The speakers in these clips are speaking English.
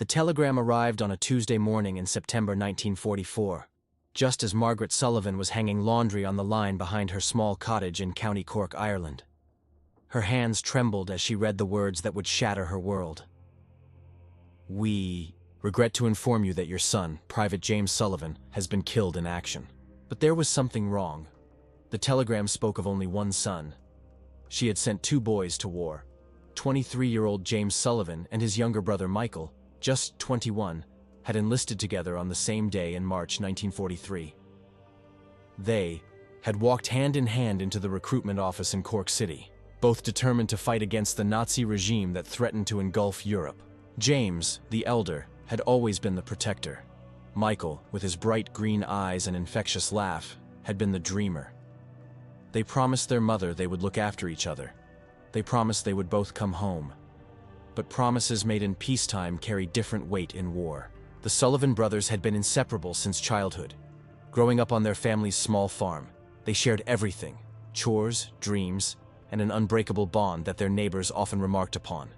The telegram arrived on a Tuesday morning in September 1944, just as Margaret Sullivan was hanging laundry on the line behind her small cottage in County Cork, Ireland. Her hands trembled as she read the words that would shatter her world. "We regret to inform you that your son, Private James Sullivan, has been killed in action." But there was something wrong. The telegram spoke of only one son. She had sent two boys to war. 23-year-old James Sullivan and his younger brother Michael, just 21, had enlisted together on the same day in March 1943. They had walked hand in hand into the recruitment office in Cork City, both determined to fight against the Nazi regime that threatened to engulf Europe. James, the elder, had always been the protector. Michael, with his bright green eyes and infectious laugh, had been the dreamer. They promised their mother they would look after each other. They promised they would both come home. But promises made in peacetime carry different weight in war. The Sullivan brothers had been inseparable since childhood. Growing up on their family's small farm, they shared everything: chores, dreams, and an unbreakable bond that their neighbors often remarked upon.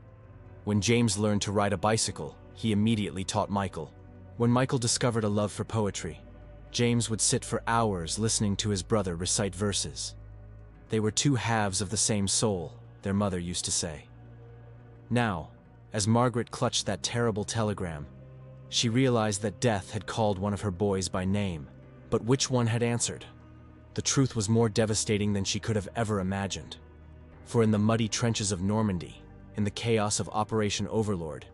When James learned to ride a bicycle, he immediately taught Michael. When Michael discovered a love for poetry, James would sit for hours listening to his brother recite verses. They were two halves of the same soul, their mother used to say. Now, as Margaret clutched that terrible telegram, she realized that death had called one of her boys by name. But which one had answered? The truth was more devastating than she could have ever imagined. For in the muddy trenches of Normandy, in the chaos of Operation Overlord,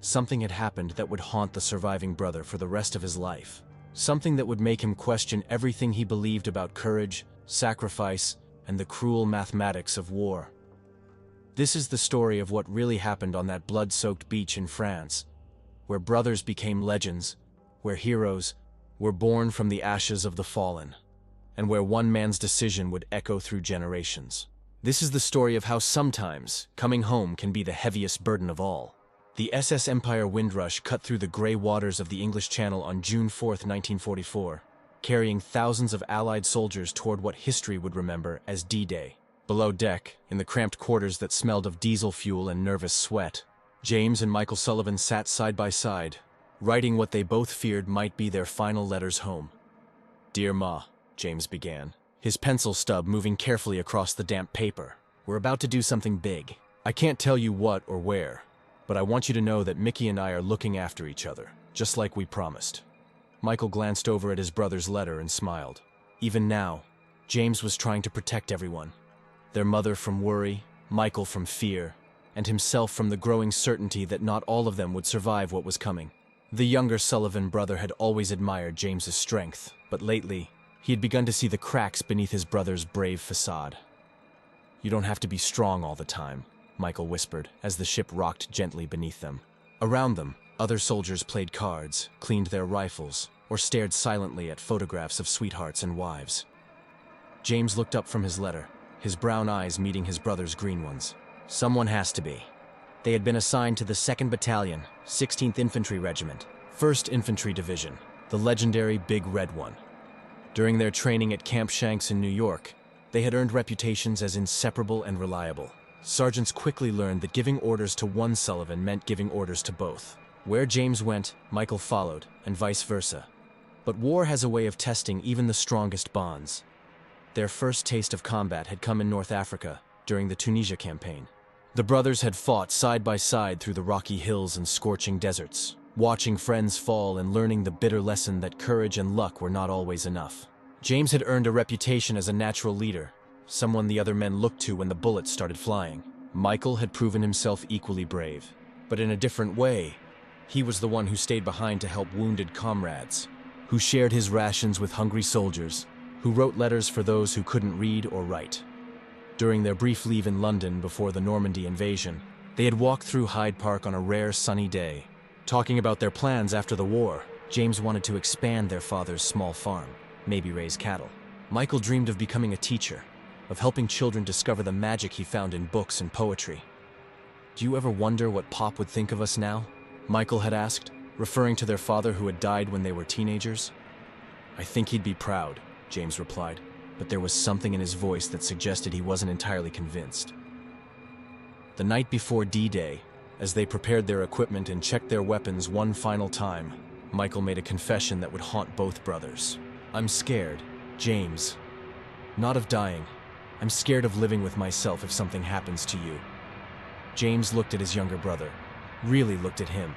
something had happened that would haunt the surviving brother for the rest of his life. Something that would make him question everything he believed about courage, sacrifice, and the cruel mathematics of war. This is the story of what really happened on that blood-soaked beach in France, where brothers became legends, where heroes were born from the ashes of the fallen, and where one man's decision would echo through generations. This is the story of how sometimes coming home can be the heaviest burden of all. The SS Empire Windrush cut through the gray waters of the English Channel on June 4, 1944, carrying thousands of Allied soldiers toward what history would remember as D-Day. Below deck, in the cramped quarters that smelled of diesel fuel and nervous sweat, James and Michael Sullivan sat side by side, writing what they both feared might be their final letters home. "Dear Ma," James began, his pencil stub moving carefully across the damp paper. "We're about to do something big. I can't tell you what or where, but I want you to know that Mickey and I are looking after each other, just like we promised." Michael glanced over at his brother's letter and smiled. Even now, James was trying to protect everyone. Their mother from worry, Michael from fear, and himself from the growing certainty that not all of them would survive what was coming. The younger Sullivan brother had always admired James's strength, but lately, he had begun to see the cracks beneath his brother's brave facade. "You don't have to be strong all the time," Michael whispered as the ship rocked gently beneath them. Around them, other soldiers played cards, cleaned their rifles, or stared silently at photographs of sweethearts and wives. James looked up from his letter, his brown eyes meeting his brother's green ones. Someone has to be. They had been assigned to the 2nd Battalion, 16th Infantry Regiment, 1st Infantry Division, the legendary Big Red One. During their training at Camp Shanks in New York, they had earned reputations as inseparable and reliable. Sergeants quickly learned that giving orders to one Sullivan meant giving orders to both. Where James went, Michael followed, and vice versa. But war has a way of testing even the strongest bonds. Their first taste of combat had come in North Africa during the Tunisia campaign. The brothers had fought side by side through the rocky hills and scorching deserts, watching friends fall and learning the bitter lesson that courage and luck were not always enough. James had earned a reputation as a natural leader, someone the other men looked to when the bullets started flying. Michael had proven himself equally brave, but in a different way. He was the one who stayed behind to help wounded comrades, who shared his rations with hungry soldiers, who wrote letters for those who couldn't read or write. During their brief leave in London before the Normandy invasion, they had walked through Hyde Park on a rare sunny day. Talking about their plans after the war, James wanted to expand their father's small farm, maybe raise cattle. Michael dreamed of becoming a teacher, of helping children discover the magic he found in books and poetry. "Do you ever wonder what Pop would think of us now?" Michael had asked, referring to their father who had died when they were teenagers. "I think he'd be proud," James replied, but there was something in his voice that suggested he wasn't entirely convinced. The night before D-Day, As they prepared their equipment and checked their weapons one final time, Michael made a confession that would haunt both brothers. "I'm scared, James. Not of dying. I'm scared of living with myself if something happens to you." James looked at his younger brother, really looked at him,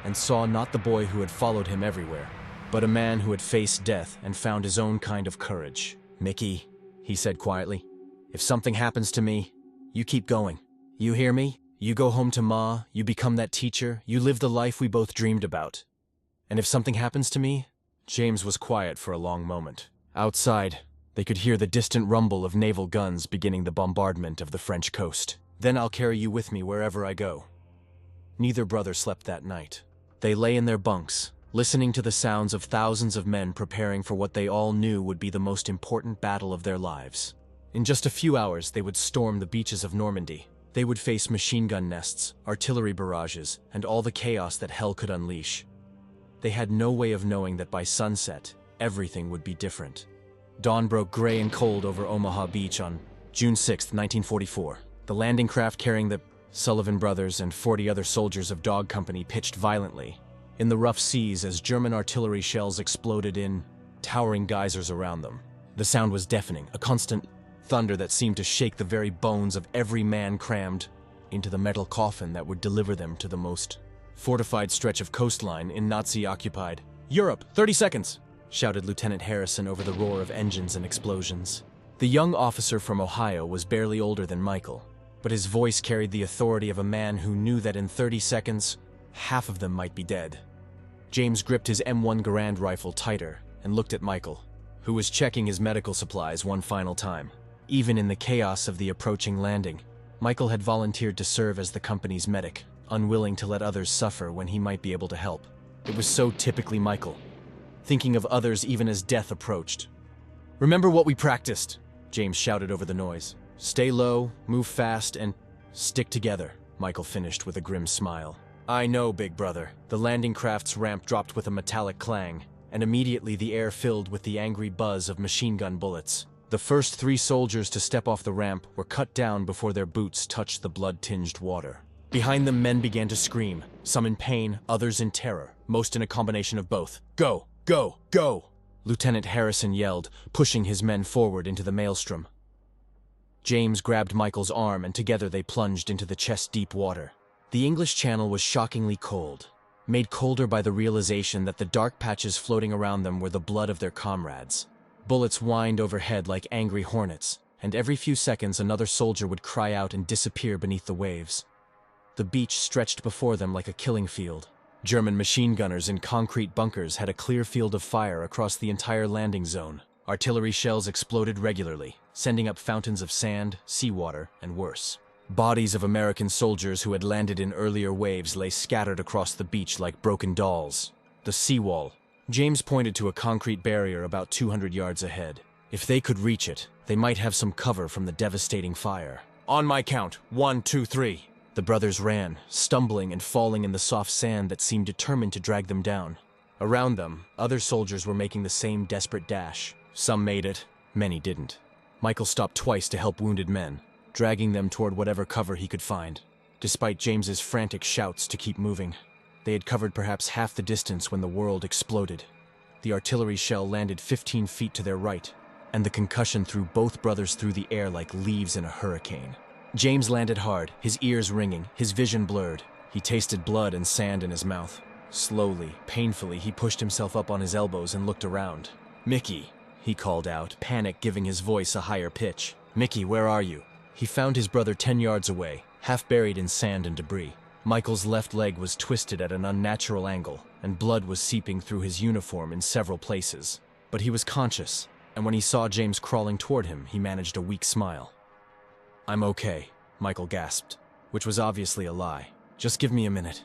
and saw not the boy who had followed him everywhere, but a man who had faced death and found his own kind of courage. "Mickey," he said quietly, "if something happens to me, you keep going. You hear me? You go home to Ma, you become that teacher, you live the life we both dreamed about. And if something happens to me..." James was quiet for a long moment. Outside, they could hear the distant rumble of naval guns beginning the bombardment of the French coast. "Then I'll carry you with me wherever I go." Neither brother slept that night. They lay in their bunks, listening to the sounds of thousands of men preparing for what they all knew would be the most important battle of their lives. In just a few hours, they would storm the beaches of Normandy. They would face machine gun nests, artillery barrages, and all the chaos that hell could unleash. They had no way of knowing that by sunset, everything would be different. Dawn broke gray and cold over Omaha Beach on June 6, 1944. The landing craft carrying the Sullivan brothers and 40 other soldiers of Dog Company pitched violently in the rough seas as German artillery shells exploded in towering geysers around them. The sound was deafening, a constant thunder that seemed to shake the very bones of every man crammed into the metal coffin that would deliver them to the most fortified stretch of coastline in Nazi-occupied Europe. 30 seconds, shouted Lieutenant Harrison over the roar of engines and explosions. The young officer from Ohio was barely older than Michael, but his voice carried the authority of a man who knew that in 30 seconds, half of them might be dead. James gripped his M1 Garand rifle tighter and looked at Michael, who was checking his medical supplies one final time. Even in the chaos of the approaching landing, Michael had volunteered to serve as the company's medic, unwilling to let others suffer when he might be able to help. It was so typically Michael, thinking of others even as death approached. "Remember what we practiced," James shouted over the noise. "Stay low, move fast, and stick together," Michael finished with a grim smile. "I know, big brother." The landing craft's ramp dropped with a metallic clang, and immediately the air filled with the angry buzz of machine gun bullets. The first 3 soldiers to step off the ramp were cut down before their boots touched the blood-tinged water. Behind them, men began to scream, some in pain, others in terror, most in a combination of both. "Go! Go! Go!" Lieutenant Harrison yelled, pushing his men forward into the maelstrom. James grabbed Michael's arm, and together they plunged into the chest-deep water. The English Channel was shockingly cold, made colder by the realization that the dark patches floating around them were the blood of their comrades. Bullets whined overhead like angry hornets, and every few seconds another soldier would cry out and disappear beneath the waves. The beach stretched before them like a killing field. German machine gunners in concrete bunkers had a clear field of fire across the entire landing zone. Artillery shells exploded regularly, sending up fountains of sand, seawater, and worse. Bodies of American soldiers who had landed in earlier waves lay scattered across the beach like broken dolls. The seawall. James pointed to a concrete barrier about 200 yards ahead. If they could reach it, they might have some cover from the devastating fire. "On my count, 1, 2, 3. The brothers ran, stumbling and falling in the soft sand that seemed determined to drag them down. Around them, other soldiers were making the same desperate dash. Some made it, many didn't. Michael stopped twice to help wounded men, dragging them toward whatever cover he could find. Despite James's frantic shouts to keep moving, they had covered perhaps half the distance when the world exploded. The artillery shell landed 15 feet to their right, and the concussion threw both brothers through the air like leaves in a hurricane. James landed hard, his ears ringing, his vision blurred. He tasted blood and sand in his mouth. Slowly, painfully, he pushed himself up on his elbows and looked around. "Mickey," he called out, panic giving his voice a higher pitch. "Mickey, where are you?" He found his brother 10 yards away, half buried in sand and debris. Michael's left leg was twisted at an unnatural angle, and blood was seeping through his uniform in several places. But he was conscious, and when he saw James crawling toward him, he managed a weak smile. "I'm okay," Michael gasped, which was obviously a lie. "Just give me a minute."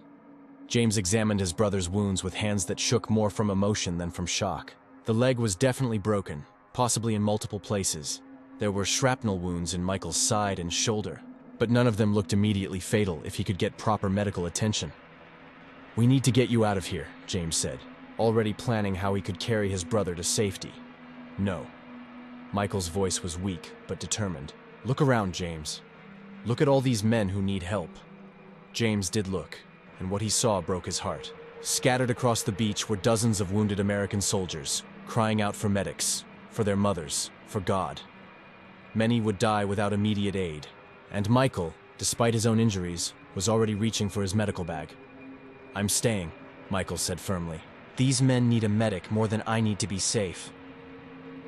James examined his brother's wounds with hands that shook more from emotion than from shock. The leg was definitely broken, possibly in multiple places. There were shrapnel wounds in Michael's side and shoulder, but none of them looked immediately fatal if he could get proper medical attention. "We need to get you out of here," James said, already planning how he could carry his brother to safety. "No." Michael's voice was weak, but determined. "Look around, James. Look at all these men who need help." James did look, and what he saw broke his heart. Scattered across the beach were dozens of wounded American soldiers, crying out for medics, for their mothers, for God. Many would die without immediate aid, and Michael, despite his own injuries, was already reaching for his medical bag. "I'm staying," Michael said firmly. "These men need a medic more than I need to be safe."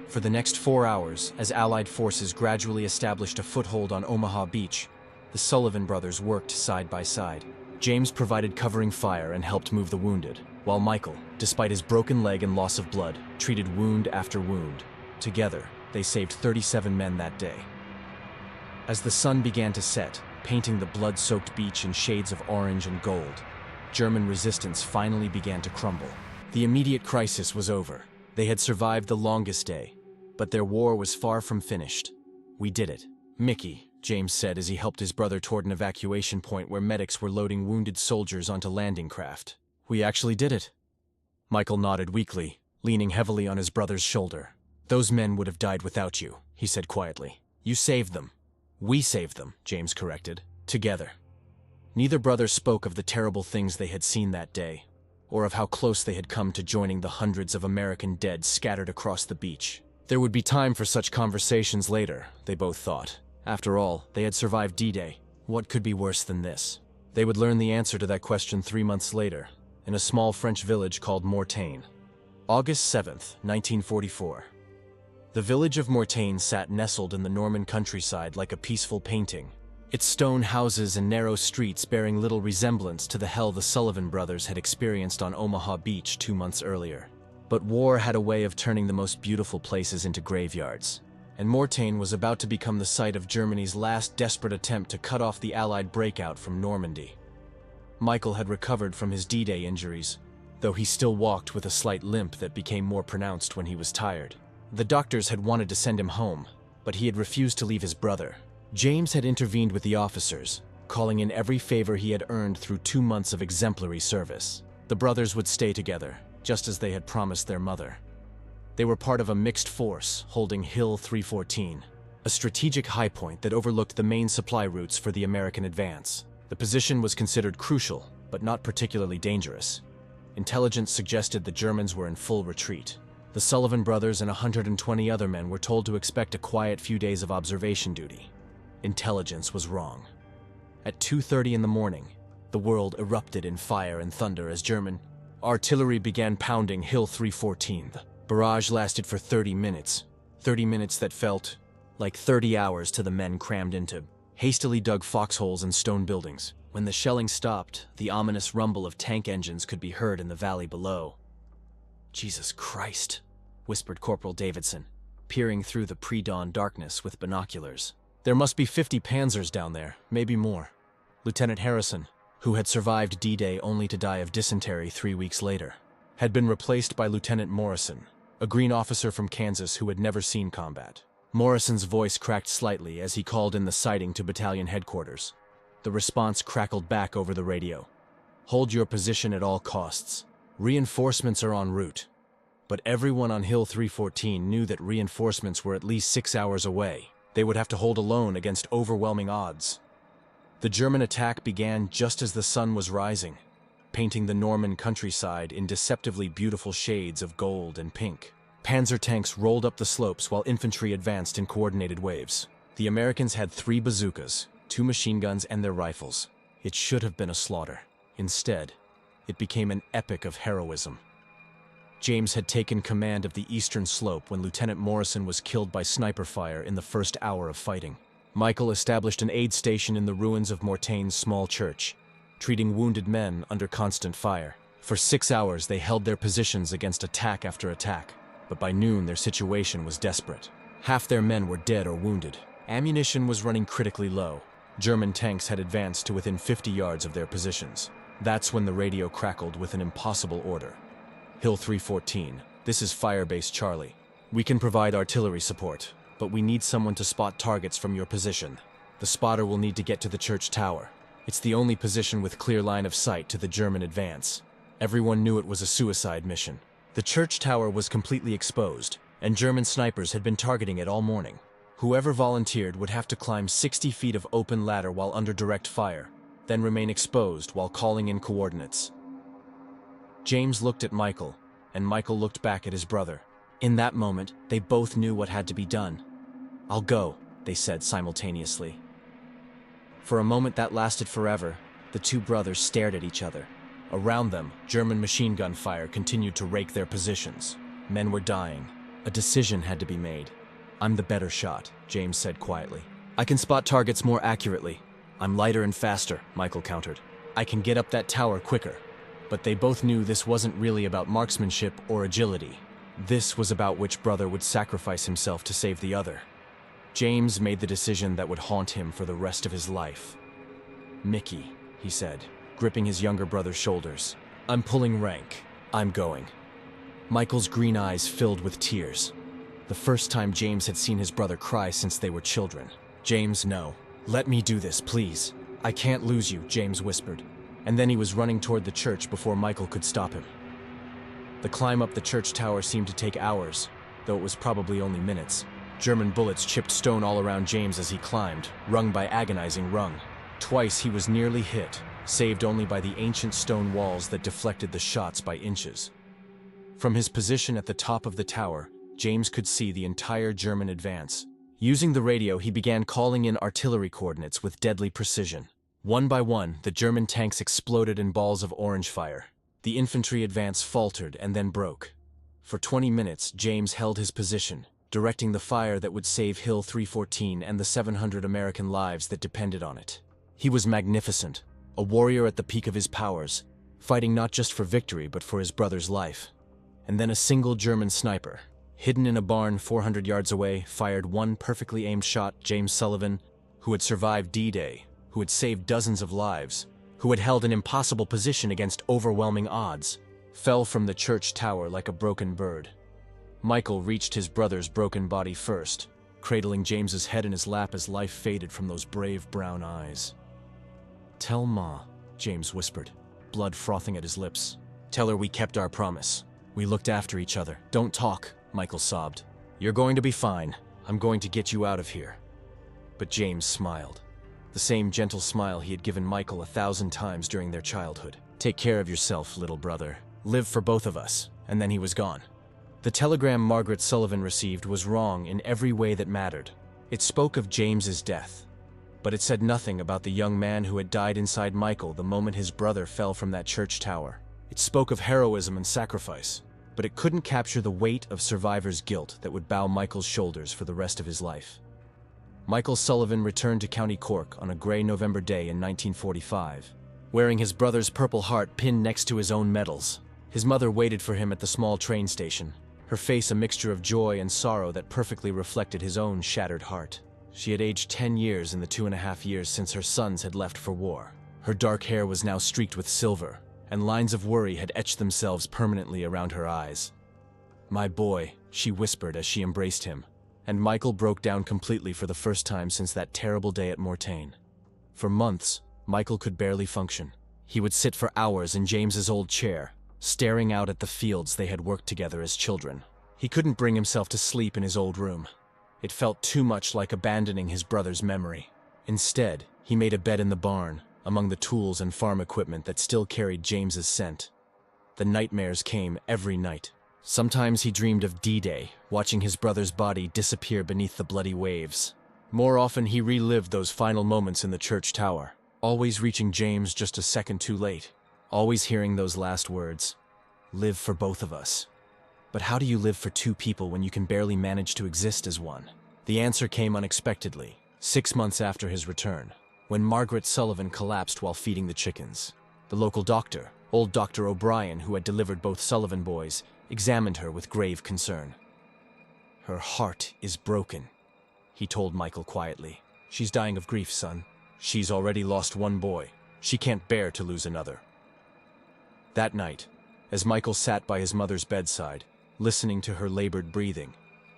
For the next 4 hours, as Allied forces gradually established a foothold on Omaha Beach, the Sullivan brothers worked side by side. James provided covering fire and helped move the wounded, while Michael, despite his broken leg and loss of blood, treated wound after wound. Together, they saved 37 men that day. As the sun began to set, painting the blood-soaked beach in shades of orange and gold, German resistance finally began to crumble. The immediate crisis was over. They had survived the longest day, but their war was far from finished. "We did it." "Mickey," James said as he helped his brother toward an evacuation point where medics were loading wounded soldiers onto landing craft. "We actually did it." Michael nodded weakly, leaning heavily on his brother's shoulder. "Those men would have died without you," he said quietly. "You saved them." "We saved them," James corrected. "Together." Neither brother spoke of the terrible things they had seen that day, or of how close they had come to joining the hundreds of American dead scattered across the beach. There would be time for such conversations later, they both thought. After all, they had survived D-Day. What could be worse than this? They would learn the answer to that question 3 months later, in a small French village called Mortain. August 7th, 1944. The village of Mortain sat nestled in the Norman countryside like a peaceful painting, its stone houses and narrow streets bearing little resemblance to the hell the Sullivan brothers had experienced on Omaha Beach 2 months earlier. But war had a way of turning the most beautiful places into graveyards, and Mortain was about to become the site of Germany's last desperate attempt to cut off the Allied breakout from Normandy. Michael had recovered from his D-Day injuries, though he still walked with a slight limp that became more pronounced when he was tired. The doctors had wanted to send him home, but he had refused to leave his brother. James had intervened with the officers, calling in every favor he had earned through 2 months of exemplary service. The brothers would stay together, just as they had promised their mother. They were part of a mixed force holding Hill 314, a strategic high point that overlooked the main supply routes for the American advance. The position was considered crucial, but not particularly dangerous. Intelligence suggested the Germans were in full retreat. The Sullivan brothers and 120 other men were told to expect a quiet few days of observation duty. Intelligence was wrong. At 2:30 in the morning, the world erupted in fire and thunder as German artillery began pounding Hill 314. The barrage lasted for 30 minutes. 30 minutes that felt like 30 hours to the men crammed into hastily dug foxholes and stone buildings. When the shelling stopped, the ominous rumble of tank engines could be heard in the valley below. "Jesus Christ," whispered Corporal Davidson, peering through the pre-dawn darkness with binoculars. "There must be 50 Panzers down there, maybe more." Lieutenant Harrison, who had survived D-Day only to die of dysentery 3 weeks later, had been replaced by Lieutenant Morrison, a green officer from Kansas who had never seen combat. Morrison's voice cracked slightly as he called in the sighting to battalion headquarters. The response crackled back over the radio. "Hold your position at all costs. Reinforcements are en route." But everyone on Hill 314 knew that reinforcements were at least 6 hours away. They would have to hold alone against overwhelming odds. The German attack began just as the sun was rising, painting the Norman countryside in deceptively beautiful shades of gold and pink. Panzer tanks rolled up the slopes while infantry advanced in coordinated waves. The Americans had 3 bazookas, 2 machine guns, and their rifles. It should have been a slaughter. Instead, it became an epic of heroism. James had taken command of the eastern slope when Lieutenant Morrison was killed by sniper fire in the first hour of fighting. Michael established an aid station in the ruins of Mortain's small church, treating wounded men under constant fire. For 6 hours they held their positions against attack after attack, but by noon their situation was desperate. Half their men were dead or wounded. Ammunition was running critically low. German tanks had advanced to within 50 yards of their positions. That's when the radio crackled with an impossible order. "Hill 314, this is Firebase Charlie. We can provide artillery support, but we need someone to spot targets from your position. The spotter will need to get to the church tower. It's the only position with clear line of sight to the German advance." Everyone knew it was a suicide mission. The church tower was completely exposed, and German snipers had been targeting it all morning. Whoever volunteered would have to climb 60 feet of open ladder while under direct fire. then remain exposed while calling in coordinates. James looked at Michael, and Michael looked back at his brother. In that moment, they both knew what had to be done. "I'll go," they said simultaneously. For a moment that lasted forever, the two brothers stared at each other. Around them, German machine gun fire continued to rake their positions. Men were dying. A decision had to be made. "I'm the better shot," James said quietly. "I can spot targets more accurately." "I'm lighter and faster," Michael countered. "I can get up that tower quicker." But they both knew this wasn't really about marksmanship or agility. This was about which brother would sacrifice himself to save the other. James made the decision that would haunt him for the rest of his life. "Mickey," he said, gripping his younger brother's shoulders. "I'm pulling rank. I'm going." Michael's green eyes filled with tears. The first time James had seen his brother cry since they were children. "James, no. Let me do this, please. I can't lose you," James whispered. And then he was running toward the church before Michael could stop him. The climb up the church tower seemed to take hours, though it was probably only minutes. German bullets chipped stone all around James as he climbed, rung by agonizing rung. Twice he was nearly hit, saved only by the ancient stone walls that deflected the shots by inches. From his position at the top of the tower, James could see the entire German advance. Using the radio, he began calling in artillery coordinates with deadly precision. One by one, the German tanks exploded in balls of orange fire. The infantry advance faltered and then broke. For 20 minutes, James held his position, directing the fire that would save Hill 314 and the 700 American lives that depended on it. He was magnificent, a warrior at the peak of his powers, fighting not just for victory but for his brother's life. And then a single German sniper, hidden in a barn 400 yards away, fired one perfectly aimed shot. James Sullivan, who had survived D-Day, who had saved dozens of lives, who had held an impossible position against overwhelming odds, fell from the church tower like a broken bird. Michael reached his brother's broken body first, cradling James's head in his lap as life faded from those brave brown eyes. "Tell Ma," James whispered, blood frothing at his lips. "Tell her we kept our promise. We looked after each other." "Don't talk," Michael sobbed. "You're going to be fine. I'm going to get you out of here." But James smiled. The same gentle smile he had given Michael 1,000 times during their childhood. "Take care of yourself, little brother. Live for both of us." And then he was gone. The telegram Margaret Sullivan received was wrong in every way that mattered. It spoke of James's death, but it said nothing about the young man who had died inside Michael the moment his brother fell from that church tower. It spoke of heroism and sacrifice, but it couldn't capture the weight of survivor's guilt that would bow Michael's shoulders for the rest of his life. Michael Sullivan returned to County Cork on a gray November day in 1945, wearing his brother's Purple Heart pinned next to his own medals. His mother waited for him at the small train station, her face a mixture of joy and sorrow that perfectly reflected his own shattered heart. She had aged 10 years in the 2.5 years since her sons had left for war. Her dark hair was now streaked with silver, and lines of worry had etched themselves permanently around her eyes. "My boy," she whispered as she embraced him, and Michael broke down completely for the first time since that terrible day at Mortain. For months, Michael could barely function. He would sit for hours in James's old chair, staring out at the fields they had worked together as children. He couldn't bring himself to sleep in his old room. It felt too much like abandoning his brother's memory. Instead, he made a bed in the barn, among the tools and farm equipment that still carried James's scent. The nightmares came every night. Sometimes he dreamed of D-Day, watching his brother's body disappear beneath the bloody waves. More often he relived those final moments in the church tower, always reaching James just a second too late, always hearing those last words, "Live for both of us." But how do you live for two people when you can barely manage to exist as one? The answer came unexpectedly, 6 months after his return, when Margaret Sullivan collapsed while feeding the chickens. The local doctor, old Dr. O'Brien, who had delivered both Sullivan boys, examined her with grave concern. "Her heart is broken," he told Michael quietly. "She's dying of grief, son. She's already lost one boy. She can't bear to lose another." That night, as Michael sat by his mother's bedside, listening to her labored breathing,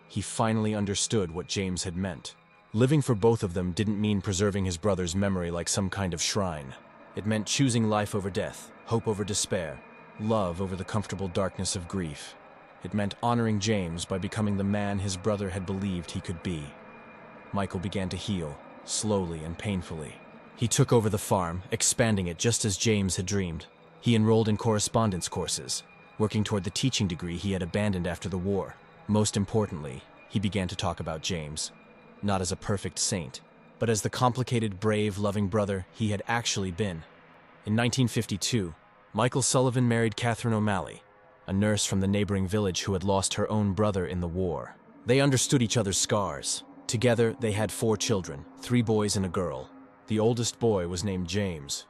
he finally understood what James had meant. Living for both of them didn't mean preserving his brother's memory like some kind of shrine. It meant choosing life over death, hope over despair, love over the comfortable darkness of grief. It meant honoring James by becoming the man his brother had believed he could be. Michael began to heal, slowly and painfully. He took over the farm, expanding it just as James had dreamed. He enrolled in correspondence courses, working toward the teaching degree he had abandoned after the war. Most importantly, he began to talk about James, not as a perfect saint, but as the complicated, brave, loving brother he had actually been. In 1952, Michael Sullivan married Catherine O'Malley, a nurse from the neighboring village who had lost her own brother in the war. They understood each other's scars. Together, they had 4 children, 3 boys and a girl. The oldest boy was named James.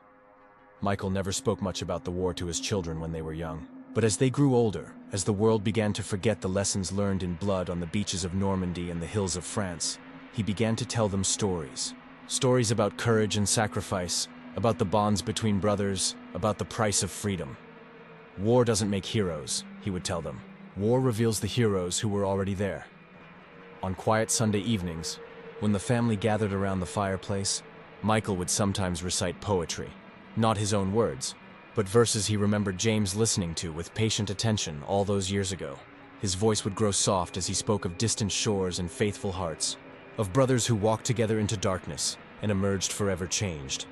Michael never spoke much about the war to his children when they were young. But as they grew older, as the world began to forget the lessons learned in blood on the beaches of Normandy and the hills of France, he began to tell them stories. Stories about courage and sacrifice, about the bonds between brothers, about the price of freedom. War doesn't make heroes, he would tell them. War reveals the heroes who were already there. On quiet Sunday evenings, when the family gathered around the fireplace, Michael would sometimes recite poetry. Not his own words, but verses he remembered James listening to with patient attention all those years ago. His voice would grow soft as he spoke of distant shores and faithful hearts, of brothers who walked together into darkness and emerged forever changed.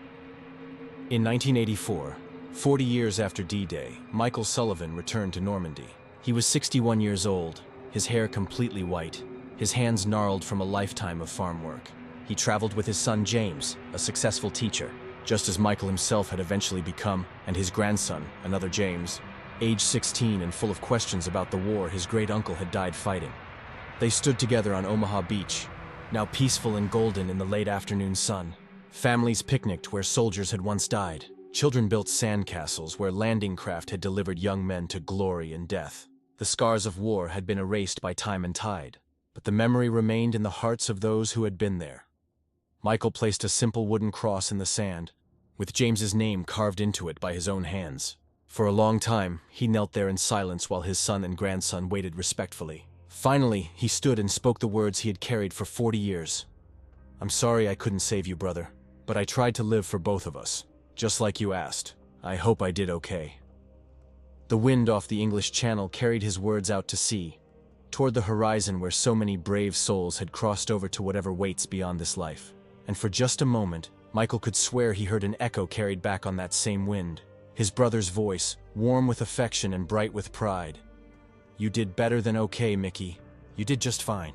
In 1984, 40 years after D-Day, Michael Sullivan returned to Normandy. He was 61 years old, his hair completely white, his hands gnarled from a lifetime of farm work. He traveled with his son James, a successful teacher, just as Michael himself had eventually become, and his grandson, another James, aged 16 and full of questions about the war his great-uncle had died fighting. They stood together on Omaha Beach, now peaceful and golden in the late afternoon sun. Families picnicked where soldiers had once died. Children built sandcastles where landing craft had delivered young men to glory and death. The scars of war had been erased by time and tide, but the memory remained in the hearts of those who had been there. Michael placed a simple wooden cross in the sand, with James's name carved into it by his own hands. For a long time, he knelt there in silence while his son and grandson waited respectfully. Finally, he stood and spoke the words he had carried for 40 years. "I'm sorry I couldn't save you, brother, but I tried to live for both of us, just like you asked. I hope I did okay." The wind off the English Channel carried his words out to sea, toward the horizon where so many brave souls had crossed over to whatever waits beyond this life. And for just a moment, Michael could swear he heard an echo carried back on that same wind. His brother's voice, warm with affection and bright with pride. "You did better than okay, Mickey. You did just fine."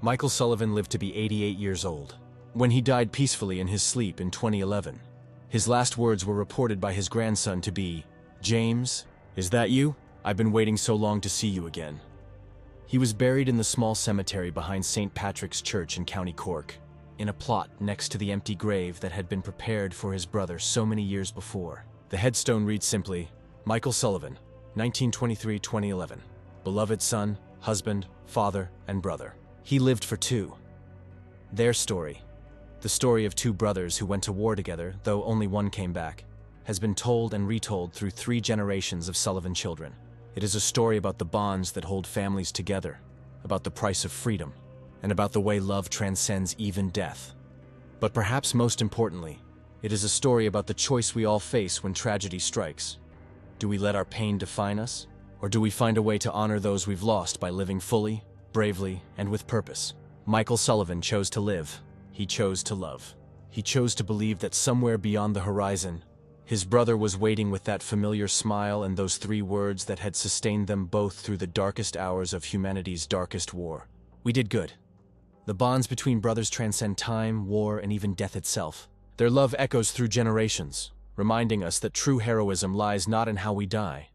Michael Sullivan lived to be 88 years old, when he died peacefully in his sleep in 2011. His last words were reported by his grandson to be, "James, is that you? I've been waiting so long to see you again." He was buried in the small cemetery behind St. Patrick's Church in County Cork, in a plot next to the empty grave that had been prepared for his brother so many years before. The headstone reads simply, "Michael Sullivan, 1923-2011. Beloved son, husband, father, and brother." He lived for 2. Their story, the story of 2 brothers who went to war together, though only one came back, has been told and retold through 3 generations of Sullivan children. It is a story about the bonds that hold families together, about the price of freedom, and about the way love transcends even death. But perhaps most importantly, it is a story about the choice we all face when tragedy strikes. Do we let our pain define us, or do we find a way to honor those we've lost by living fully, bravely, and with purpose? Michael Sullivan chose to live. He chose to love. He chose to believe that somewhere beyond the horizon, his brother was waiting with that familiar smile and those 3 words that had sustained them both through the darkest hours of humanity's darkest war. We did good. The bonds between brothers transcend time, war, and even death itself. Their love echoes through generations, reminding us that true heroism lies not in how we die,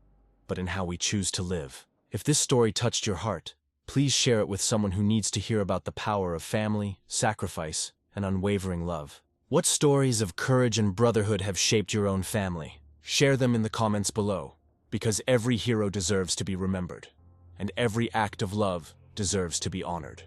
but in how we choose to live. If this story touched your heart, please share it with someone who needs to hear about the power of family, sacrifice, and unwavering love. What stories of courage and brotherhood have shaped your own family? Share them in the comments below, because every hero deserves to be remembered, and every act of love deserves to be honored.